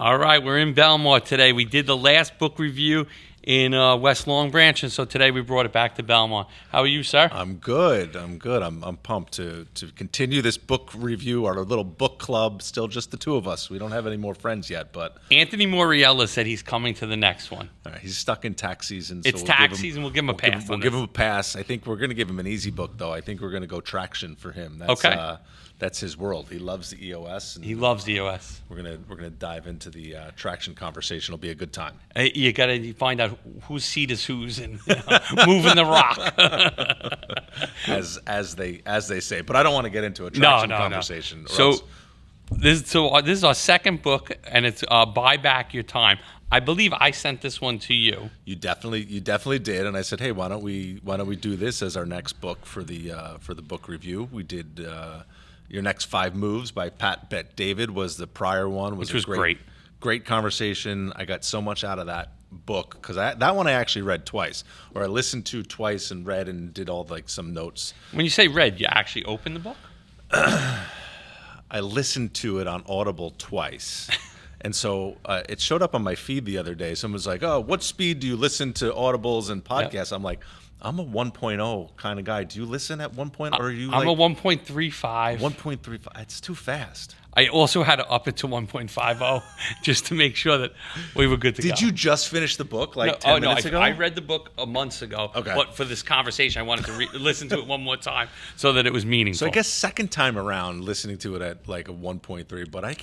All right, we're in Belmar today. We did the last book review in West Long Branch, and so today we brought it back to Belmar. How are you, sir? I'm good. I'm pumped to continue this book review, our little book club. Still just the two of us. We don't have any more friends yet, but Anthony Moriella said he's coming to the next one. he's stuck in tax season. It's tax season. We'll give him a pass. We'll give him a pass. I think we're going to give him an easy book, though. I think we're going to go traction for him. That's, okay. That's his world. He loves the EOS. He loves the EOS. We're gonna dive into the traction conversation. It'll be a good time. You got to find out whose seat is whose and moving the rock, as they say. But I don't want to get into a traction conversation. No. This is our second book, and it's Buy Back Your Time. I believe I sent this one to you. You definitely did, and I said, hey, why don't we do this as our next book for the book review? We did. Your Next 5 Moves by Pat Bet David was the prior one. Which was great. Great conversation. I got so much out of that book because that one I actually read twice, or I listened to twice and read and did all some notes. When you say read, you actually opened the book? I listened to it on Audible twice. And so it showed up on my feed the other day. Someone's like, oh, what speed do you listen to Audibles and podcasts? Yep. I'm like, I'm a 1.0 kind of guy. Do you listen at 1.0? Or are you I'm a 1.35. 1.35. It's too fast. I also had to up it to 1.50 just to make sure that we were good to go. Did you just finish the book 10 minutes ago? I read the book months ago. Okay. But for this conversation, I wanted to listen to it one more time so that it was meaningful. So I guess second time around listening to it at like a 1.3, but I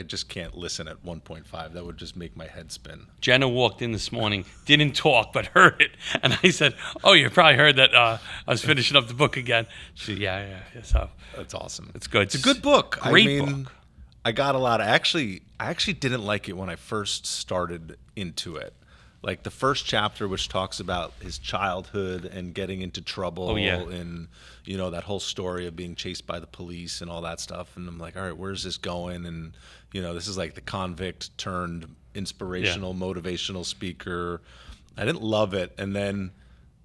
just can't listen at 1.5. That would just make my head spin. Jenna walked in this morning, didn't talk, but heard it. And I said, oh, you probably heard that I was finishing up the book again. She said, yeah. So that's awesome. It's good. It's a good book. Great book. I got a lot of I actually didn't like it when I first started into it. Like the first chapter, which talks about his childhood and getting into trouble, and that whole story of being chased by the police and all that stuff. And I'm like, all right, where's this going? And this is like the convict turned inspirational, motivational speaker. I didn't love it, and then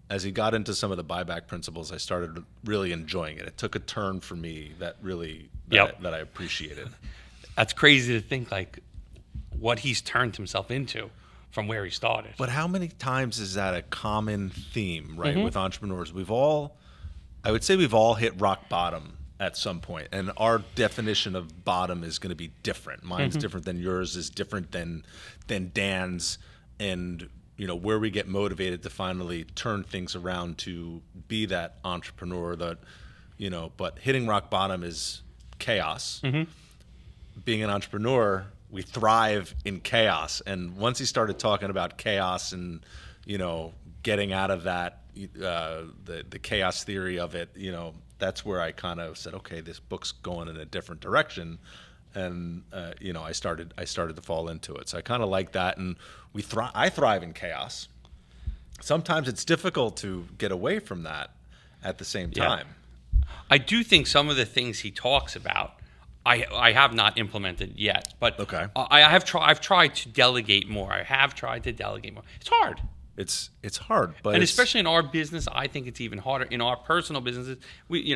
as he got into some of the buyback principles, I started really enjoying it. It took a turn for me that I appreciated. That's crazy to think like what he's turned himself into from where he started. But how many times is that a common theme, right? Mm-hmm. With entrepreneurs, I would say we've all hit rock bottom at some point, and our definition of bottom is going to be different. Mine's different than yours, is different than Dan's, and where we get motivated to finally turn things around to be that entrepreneur that, but hitting rock bottom is chaos. Mm-hmm. Being an entrepreneur, we thrive in chaos. And once he started talking about chaos and, getting out of that, the chaos theory of it, that's where I kind of said, okay, this book's going in a different direction. And, I started to fall into it. So I kind of like that. And I thrive in chaos. Sometimes it's difficult to get away from that at the same time. Yeah. I do think some of the things he talks about, I have not implemented yet, but okay. I've tried to delegate more. I have tried to delegate more. It's hard. It's hard, but especially in our business, I think it's even harder. In our personal businesses, we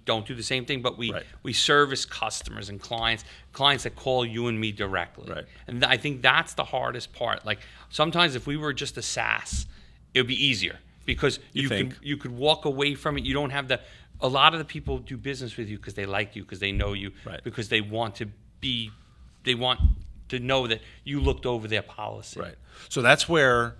don't do the same thing, but we service customers and clients that call you and me directly. Right. And I think that's the hardest part. Like sometimes if we were just a SaaS, it would be easier because you could walk away from it. You don't have a lot of the people do business with you because they like you, because they know you, because they want to know that you looked over their policy. Right. So that's where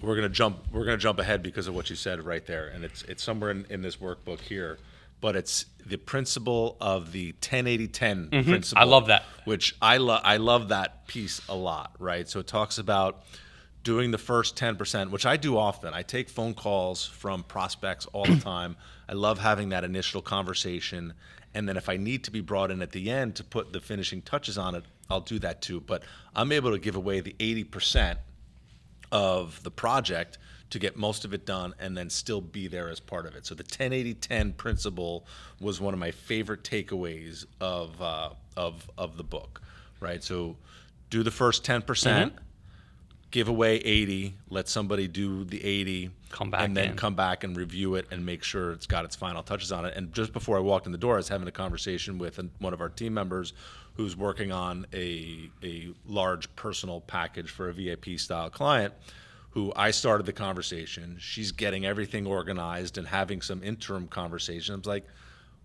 we're gonna jump ahead because of what you said right there, and it's somewhere in this workbook here, but it's the principle of the 10-80-10 principle. I love that. Which I love that piece a lot. Right. So it talks about doing the first 10%, which I do often. I take phone calls from prospects all the time. I love having that initial conversation. And then if I need to be brought in at the end to put the finishing touches on it, I'll do that too. But I'm able to give away the 80% of the project to get most of it done and then still be there as part of it. So the 10-80-10 principle was one of my favorite takeaways of the book, right? So do the first 10%. give away 80, let somebody do the 80, come back and then in. come back and review it and make sure it's got its final touches on it. And just before I walked in the door, I was having a conversation with one of our team members who's working on a large personal package for a VIP style client, who I started the conversation. She's getting everything organized and having some interim conversations. I was like,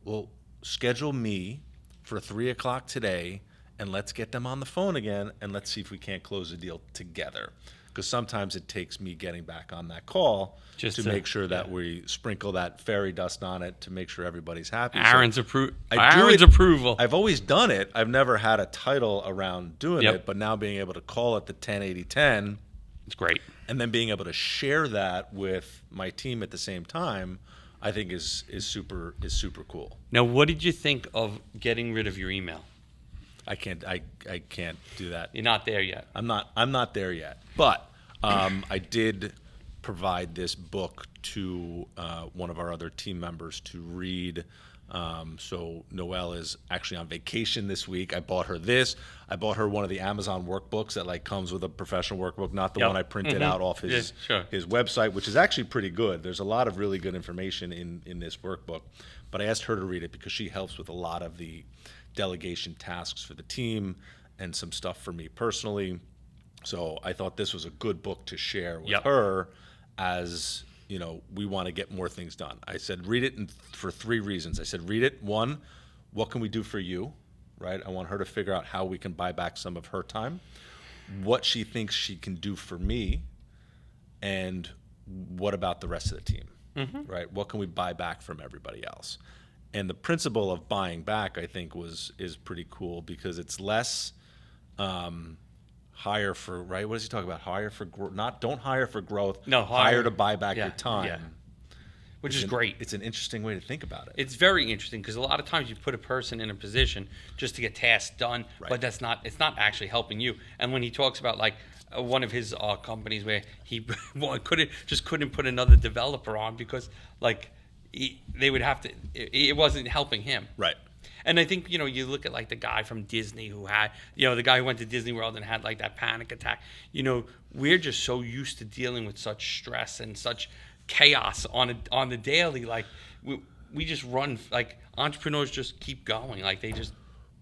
well, schedule me for 3 o'clock today, and let's get them on the phone again, and let's see if we can't close the deal together. Because sometimes it takes me getting back on that call just to make sure that we sprinkle that fairy dust on it to make sure everybody's happy. Aaron's approval. I've always done it. I've never had a title around doing it, but now being able to call it the 10-80-10, it's great. And then being able to share that with my team at the same time, I think is super cool. Now, what did you think of getting rid of your email? I can't do that. You're not there yet. I'm not there yet. But I did provide this book to one of our other team members to read. So Noelle is actually on vacation this week. I bought her this. I bought her one of the Amazon workbooks that like comes with a professional workbook, not the one I printed out off his website, which is actually pretty good. There's a lot of really good information in this workbook. But I asked her to read it because she helps with a lot of the delegation tasks for the team and some stuff for me personally. So I thought this was a good book to share with her as, you know, we want to get more things done. I said, read it for 3 reasons. I said, read it. 1, what can we do for you, right? I want her to figure out how we can buy back some of her time, what she thinks she can do for me, and what about the rest of the team, right? What can we buy back from everybody else? And the principle of buying back, I think, is pretty cool because it's less hire for, right? What does he talk about? Hire for growth. Don't hire for growth. No, hire to buy back your time. Yeah. Which is great. It's an interesting way to think about it. It's very interesting because a lot of times you put a person in a position just to get tasks done, but it's not actually helping you. And when he talks about like one of his companies where he couldn't put another developer on because like they would have to, it wasn't helping him. Right. And I think, you know, you look at like the guy from Disney who had, you know, the guy who went to Disney World and had like that panic attack. You know, we're just so used to dealing with such stress and such chaos on the daily. Like we just run, like entrepreneurs just keep going. Like they just.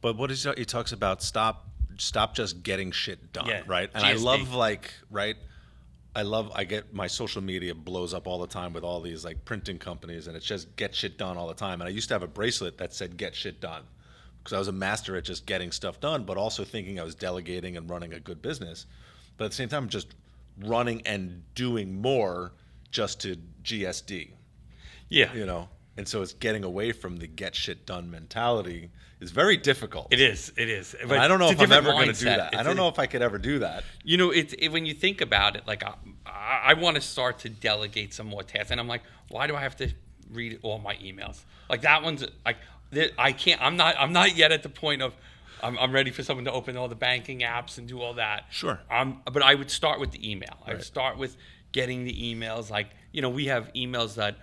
But what is he talks about? Stop just getting shit done, right? And GSD. I love like, right? I get my social media blows up all the time with all these like printing companies, and it's just get shit done all the time. And I used to have a bracelet that said get shit done because I was a master at just getting stuff done, but also thinking I was delegating and running a good business. But at the same time, I'm just running and doing more just to GSD. Yeah. You know? And so it's getting away from the get shit done mentality is very difficult. It is. But I don't know if I'm ever going to do that. I don't know if I could ever do that. You know, when you think about it, like I want to start to delegate some more tasks, and I'm like, why do I have to read all my emails? Like that one's like I can't. I'm not yet at the point of I'm ready for someone to open all the banking apps and do all that. Sure. But I would start with the email. I would start with getting the emails. Like, you know, we have emails that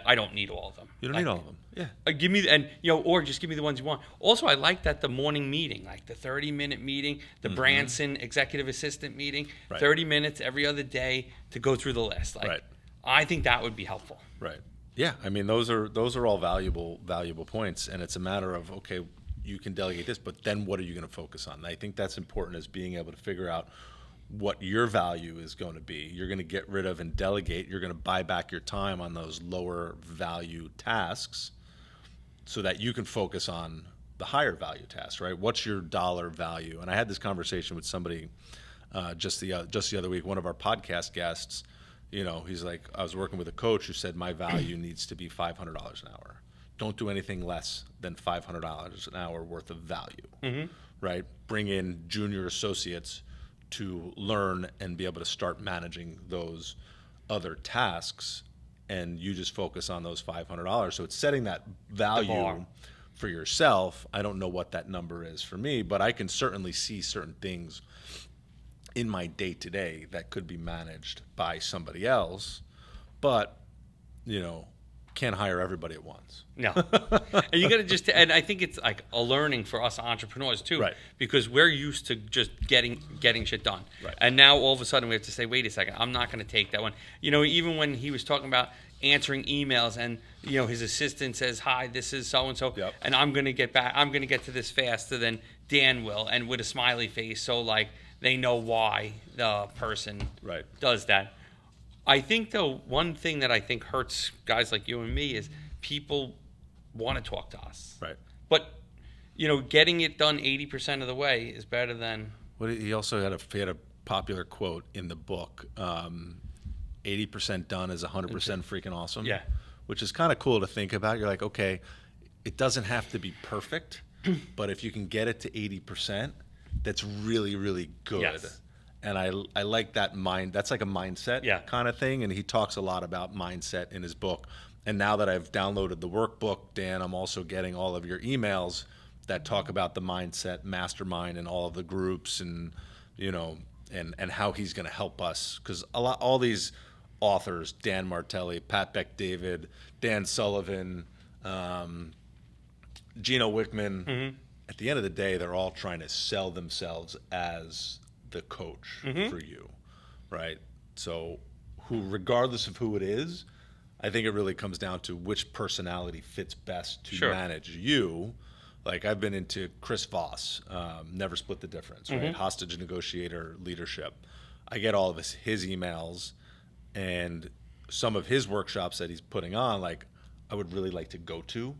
I don't need all of them. You don't need all of them. Yeah. Give me, and you know, or just give me the ones you want. Also, I like that the morning meeting, like the 30-minute meeting, the Branson executive assistant meeting, 30 minutes every other day to go through the list. Like, I think that would be helpful. Right. Yeah. I mean, those are all valuable points, and it's a matter of, okay, you can delegate this, but then what are you going to focus on? And I think that's important, is being able to figure out what your value is going to be. You're going to get rid of and delegate. You're going to buy back your time on those lower value tasks so that you can focus on the higher value tasks, right? What's your dollar value? And I had this conversation with somebody just the other week, one of our podcast guests. You know, he's like, I was working with a coach who said my value needs to be $500 an hour. Don't do anything less than $500 an hour worth of value, right? Bring in junior associates to learn and be able to start managing those other tasks, and you just focus on those $500. So it's setting that value for yourself. I don't know what that number is for me, but I can certainly see certain things in my day-to-day that could be managed by somebody else. But, you know, can't hire everybody at once. No. And you got to just, and I think it's like a learning for us entrepreneurs too, Right. because we're used to just getting shit done. Right. And now all of a sudden we have to say, wait a second, I'm not going to take that one. You know, even when he was talking about answering emails and, you know, his assistant says, hi, this is so-and-so, Yep. and I'm going to get to this faster than Dan will, and with a smiley face. So like they know why the person Right. does that. I think, though, one thing that I think hurts guys like you and me is people want to talk to us. Right. But, you know, getting it done 80% of the way is better than... Well, he also had a popular quote in the book, 80% done is 100% freaking awesome. Yeah. Which is kind of cool to think about. You're like, okay, it doesn't have to be perfect, but if you can get it to 80%, that's really, really good. Yes. And I like that mind. That's like a mindset kind of thing. And he talks a lot about mindset in his book. And now that I've downloaded the workbook, Dan, I'm also getting all of your emails that talk about the mindset mastermind and all of the groups and, you know, and how he's going to help us. Because all these authors, Dan Martell, Pat Beck-David, Dan Sullivan, Gino Wickman, at the end of the day, they're all trying to sell themselves as the coach for you, right? So regardless of who it is, I think it really comes down to which personality fits best to manage you. Like I've been into Chris Voss, Never Split the Difference, right? Hostage negotiator leadership. I get all of his emails and some of his workshops that he's putting on, like I would really like to go to.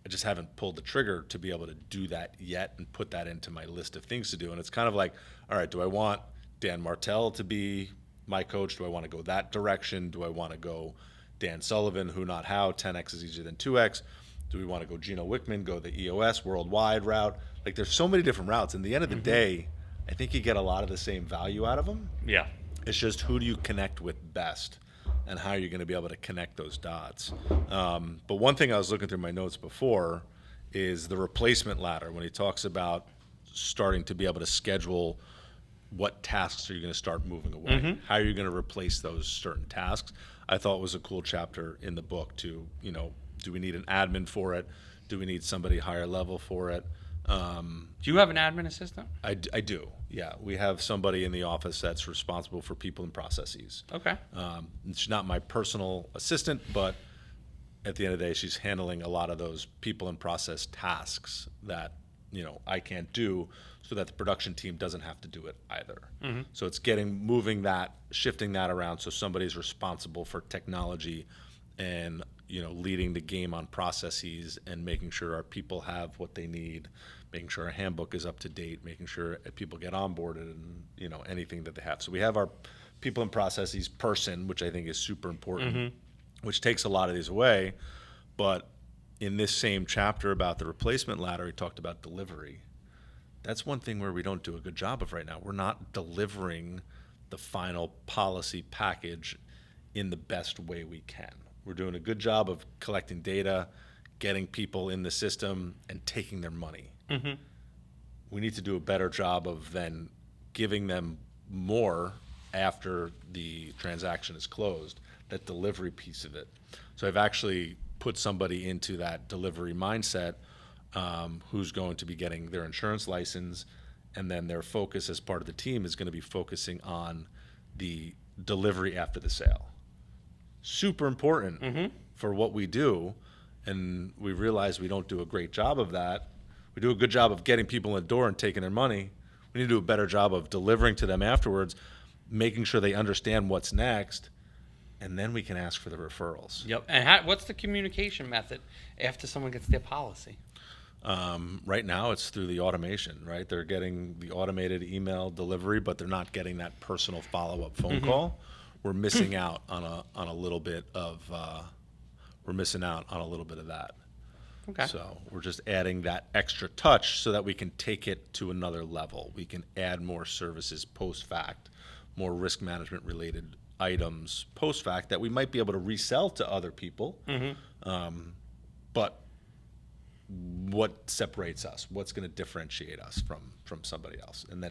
I just haven't pulled the trigger to be able to do that yet and put that into my list of things to do. And it's kind of like, all right, do I want Dan Martell to be my coach? Do I want to go that direction? Do I want to go Dan Sullivan, who, not how, 10x is easier than 2x? Do we want to go Gino Wickman, go the EOS worldwide route? Like there's so many different routes. In the end of the day, I think you get a lot of the same value out of them. Yeah. It's just who do you connect with best and how you're going to be able to connect those dots. But one thing I was looking through my notes before is the replacement ladder when he talks about starting to be able to schedule what tasks are you going to start moving away, how are you going to replace those certain tasks. I thought it was a cool chapter in the book to, you know, do we need an admin for it? Do we need somebody higher level for it? Do you have an admin assistant? I do. Yeah, we have somebody in the office that's responsible for people and processes. Okay. It's not my personal assistant, but at the end of the day, she's handling a lot of those people and process tasks that, you know, I can't do, so that the production team doesn't have to do it either. So it's shifting that around, so somebody's responsible for technology and, you know, leading the game on processes and making sure our people have what they need, making sure our handbook is up to date, making sure people get onboarded and, you know, anything that they have. So we have our people and processes person, which I think is super important, which takes a lot of these away. But in this same chapter about the replacement ladder, he talked about delivery. That's one thing where we don't do a good job of right now. We're not delivering the final policy package in the best way we can. We're doing a good job of collecting data, getting people in the system, and taking their money. We need to do a better job of then giving them more after the transaction is closed, that delivery piece of it. So I've actually put somebody into that delivery mindset who's going to be getting their insurance license, and then their focus as part of the team is going to be focusing on the delivery after the sale. Super important for what we do, and we realize we don't do a great job of that. We do a good job of getting people in the door and taking their money. We need to do a better job of delivering to them afterwards, making sure they understand what's next, and then we can ask for the referrals. Yep. And what's the communication method after someone gets their policy? Right now, it's through the automation, right? They're getting the automated email delivery, but they're not getting that personal follow-up phone call. We're missing out on a little bit of that. Okay. So we're just adding that extra touch so that we can take it to another level. We can add more services post-fact, more risk management related items post-fact that we might be able to resell to other people. But what separates us? What's going to differentiate us from somebody else? And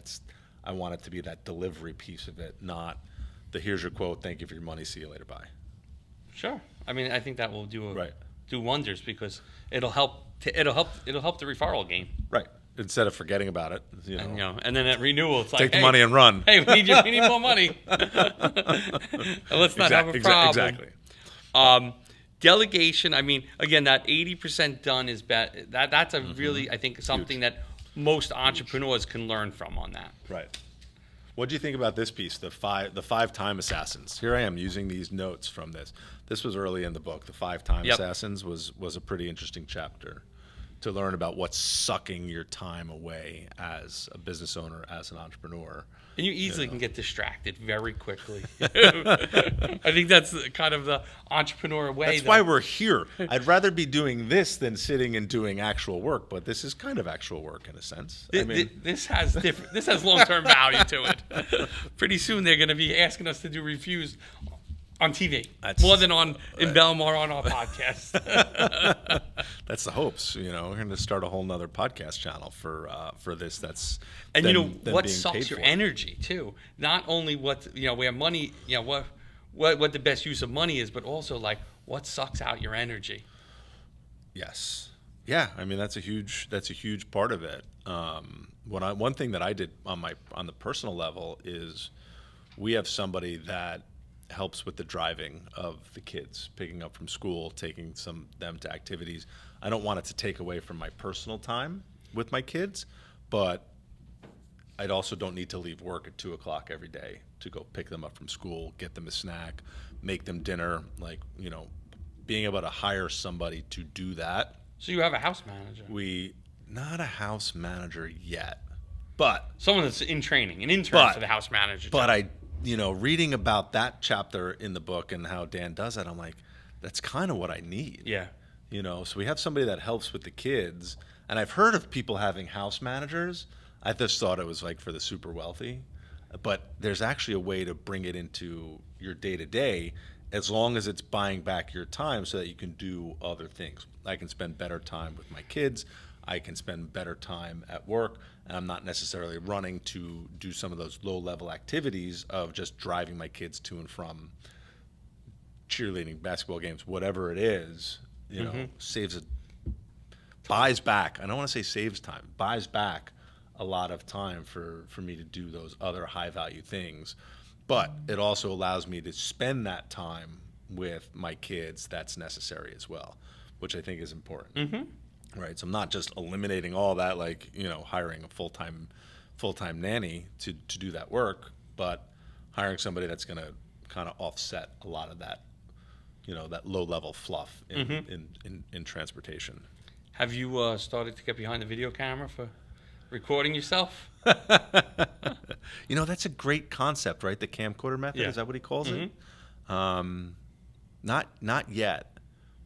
I want it to be that delivery piece of it, not the here's your quote, thank you for your money, see you later, bye. Sure. I mean, I think that will Right. do wonders because it'll help the referral game. Right. Instead of forgetting about it, And then at renewal, it's like, take the money and run. Hey, we need more money. Let's not have a problem. Exactly. Delegation. I mean, again, that 80% done is bad. That's a really, I think, something that most entrepreneurs can learn from on that. Right. What do you think about this piece, the five time assassins? Here I am using these notes from this. This was early in the book. The 5 time assassins was a pretty interesting chapter to learn about what's sucking your time away as a business owner, as an entrepreneur. And you easily can get distracted very quickly. I think that's kind of the entrepreneur way. That's why we're here. I'd rather be doing this than sitting and doing actual work, but this is kind of actual work in a sense. This has long-term value to it. Pretty soon they're going to be asking us to do reviews on TV more than in Belmar on our podcast. That's the hopes. We're going to start a whole nother podcast channel for this. That's and what sucks your energy too. Not only where money, what the best use of money is, but also like what sucks out your energy. Yes. Yeah. I mean that's a huge part of it. One thing that I did on the personal level is we have somebody that helps with the driving of the kids, picking up from school, taking them to activities. I don't want it to take away from my personal time with my kids, but I also don't need to leave work at 2:00 every day to go pick them up from school, get them a snack, make them dinner. Like, being able to hire somebody to do that. So you have a house manager? Not a house manager yet, but someone that's in training, an intern for the house manager. But reading about that chapter in the book and how Dan does it, I'm like, that's kind of what I need. Yeah. So we have somebody that helps with the kids, and I've heard of people having house managers. I just thought it was like for the super wealthy, but there's actually a way to bring it into your day-to-day as long as it's buying back your time so that you can do other things. I can spend better time with my kids. I can spend better time at work, and I'm not necessarily running to do some of those low-level activities of just driving my kids to and from cheerleading, basketball games, whatever it is. Buys back. I don't want to say saves time. Buys back a lot of time for me to do those other high-value things, but it also allows me to spend that time with my kids. That's necessary as well, which I think is important. Mm-hmm. Right, so I'm not just eliminating all that, like hiring a full-time nanny to do that work, but hiring somebody that's going to kind of offset a lot of that, that low-level fluff in transportation. Have you started to get behind the video camera for recording yourself? That's a great concept, right? The camcorder method, is that what he calls it? Not yet.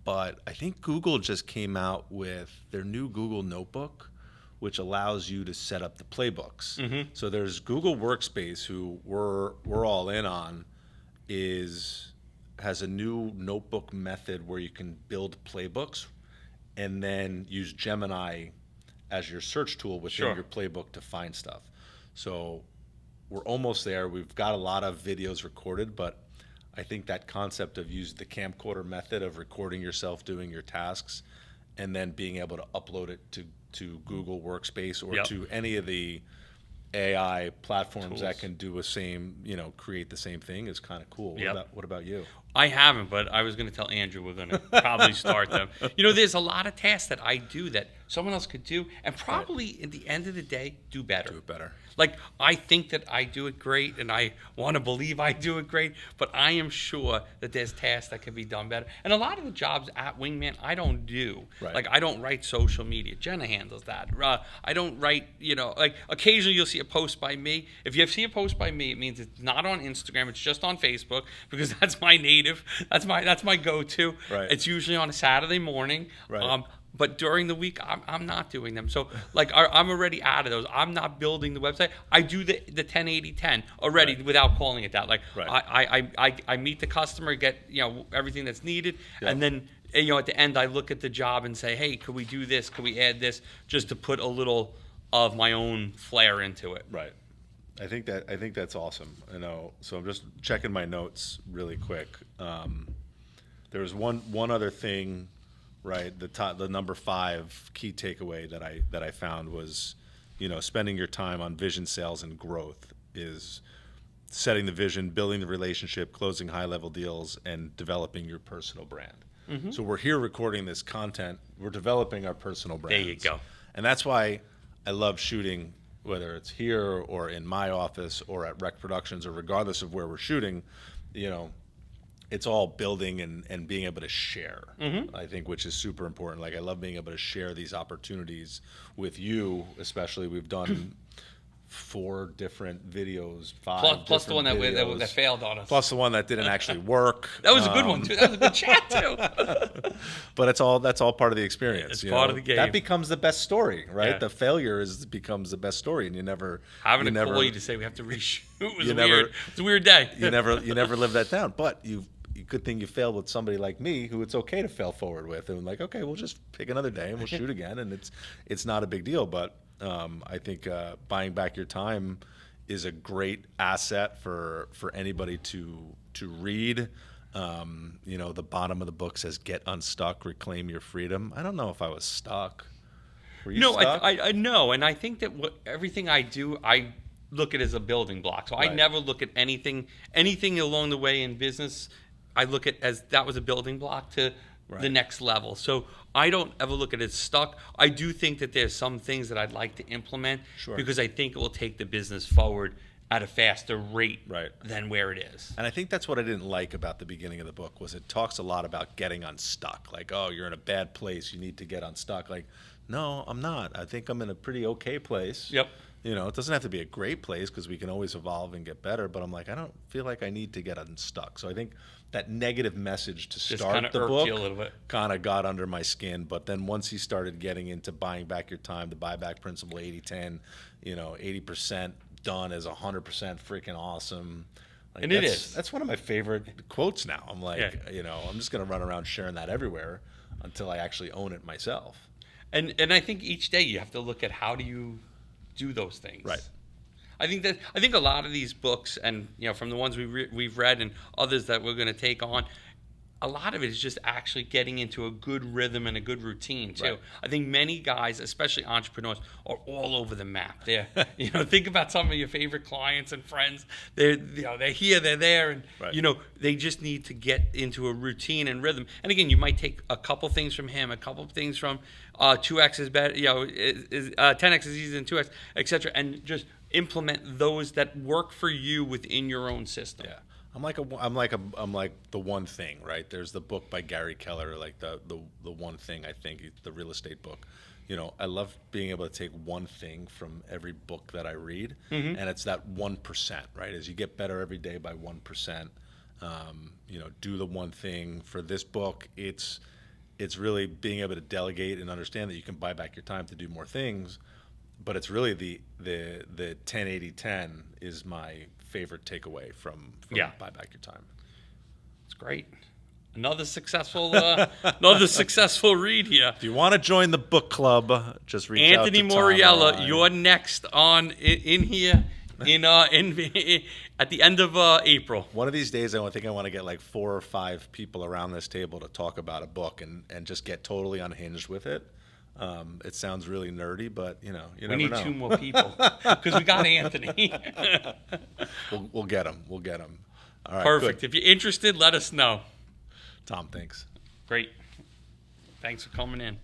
But I think Google just came out with their new Google Notebook, which allows you to set up the playbooks. Mm-hmm. So there's Google Workspace, who we're all in on, has a new notebook method where you can build playbooks and then use Gemini as your search tool within your playbook to find stuff. So we're almost there. We've got a lot of videos recorded, but I think that concept of using the camcorder method of recording yourself doing your tasks and then being able to upload it to Google Workspace or to any of the AI platforms tools that can do create the same thing is kind of cool. What about you? I haven't, but I was going to tell Andrew we're going to probably start them. There's a lot of tasks that I do that someone else could do and probably at the end of the day do better. Do it better. Like, I think that I do it great, and I want to believe I do it great, but I am sure that there's tasks that can be done better. And a lot of the jobs at Wingman, I don't do. Right. Like, I don't write social media. Jenna handles that. I don't write, like, occasionally you'll see a post by me. If you see a post by me, it means it's not on Instagram. It's just on Facebook, because that's my native. That's my go-to. Right. It's usually on a Saturday morning. Right. But during the week, I'm not doing them. So, like, I'm already out of those. I'm not building the website. I do the 10-80-10 already without calling it that. Like, I meet the customer, get everything that's needed, and then at the end I look at the job and say, hey, could we do this? Could we add this? Just to put a little of my own flair into it. Right. I think that's awesome. So I'm just checking my notes really quick. There's one other thing, right? The number 5 key takeaway that I found was, spending your time on vision, sales, and growth is setting the vision, building the relationship, closing high-level deals, and developing your personal brand. Mm-hmm. So we're here recording this content. We're developing our personal brands. There you go. And that's why I love shooting, whether it's here or in my office or at Rec Productions, or regardless of where we're shooting, it's all building and being able to share, I think, which is super important. Like, I love being able to share these opportunities with you, especially. We've done 4 different videos, 5 plus the one that videos, that failed on us. plus the one that didn't actually work. That was a good one, too. That was a good chat, too. But that's all part of the experience. It's part of the game. That becomes the best story, right? Yeah. The failure becomes the best story, and having to call you to say we have to reshoot was weird. It's a weird day. you never live that down. But good thing you failed with somebody like me, who it's okay to fail forward with, and like, okay, we'll just pick another day and we'll shoot again, and it's not a big deal. But I think buying back your time is a great asset for anybody to read. The bottom of the book says, "Get unstuck, reclaim your freedom." I don't know if I was stuck. Were you stuck? I know, and I think that everything I do, I look at as a building block. So Right. I never look at anything along the way in business. I look at as that was a building block to the next level. So I don't ever look at it as stuck. I do think that there's some things that I'd like to implement because I think it will take the business forward at a faster rate than where it is. And I think that's what I didn't like about the beginning of the book, was it talks a lot about getting unstuck. Like, oh, you're in a bad place, you need to get unstuck. Like, no, I'm not. I think I'm in a pretty okay place. Yep. It doesn't have to be a great place because we can always evolve and get better. But I'm like, I don't feel like I need to get unstuck. So I think that negative message to start the book kind of got under my skin. But then once he started getting into buying back your time, the buyback principle, 80-10, 80% done is 100% freaking awesome. Like, and it is. That's one of my favorite quotes now. I'm like, I'm just going to run around sharing that everywhere until I actually own it myself. And I think each day you have to look at how do you do those things. Right. I think a lot of these books, and from the ones we've read and others that we're going to take on, a lot of it is just actually getting into a good rhythm and a good routine too. Right. I think many guys, especially entrepreneurs, are all over the map. They're, think about some of your favorite clients and friends. They're here, they're there, and they just need to get into a routine and rhythm. And again, you might take a couple things from him, a couple things from 2X is better, 10X is easier than 2X, etc., and just implement those that work for you within your own system. Yeah. I'm like the one thing, right? There's the book by Gary Keller, like the one thing, I think, the real estate book. I love being able to take one thing from every book that I read, and it's that 1%, right? As you get better every day by 1%, do the one thing. For this book, it's really being able to delegate and understand that you can buy back your time to do more things. But it's really the 10-80-10 is my favorite takeaway from buy back your time. It's great. Another successful read here. If you want to join the book club, just reach out to Anthony Mirabella. You're next in here at the end of April. One of these days, I think I want to get like 4 or 5 people around this table to talk about a book and just get totally unhinged with it. It sounds really nerdy, but you never know. We need 2 more people because we got Anthony. We'll get him. All right, perfect. Good. If you're interested, let us know. Tom, thanks. Great. Thanks for coming in.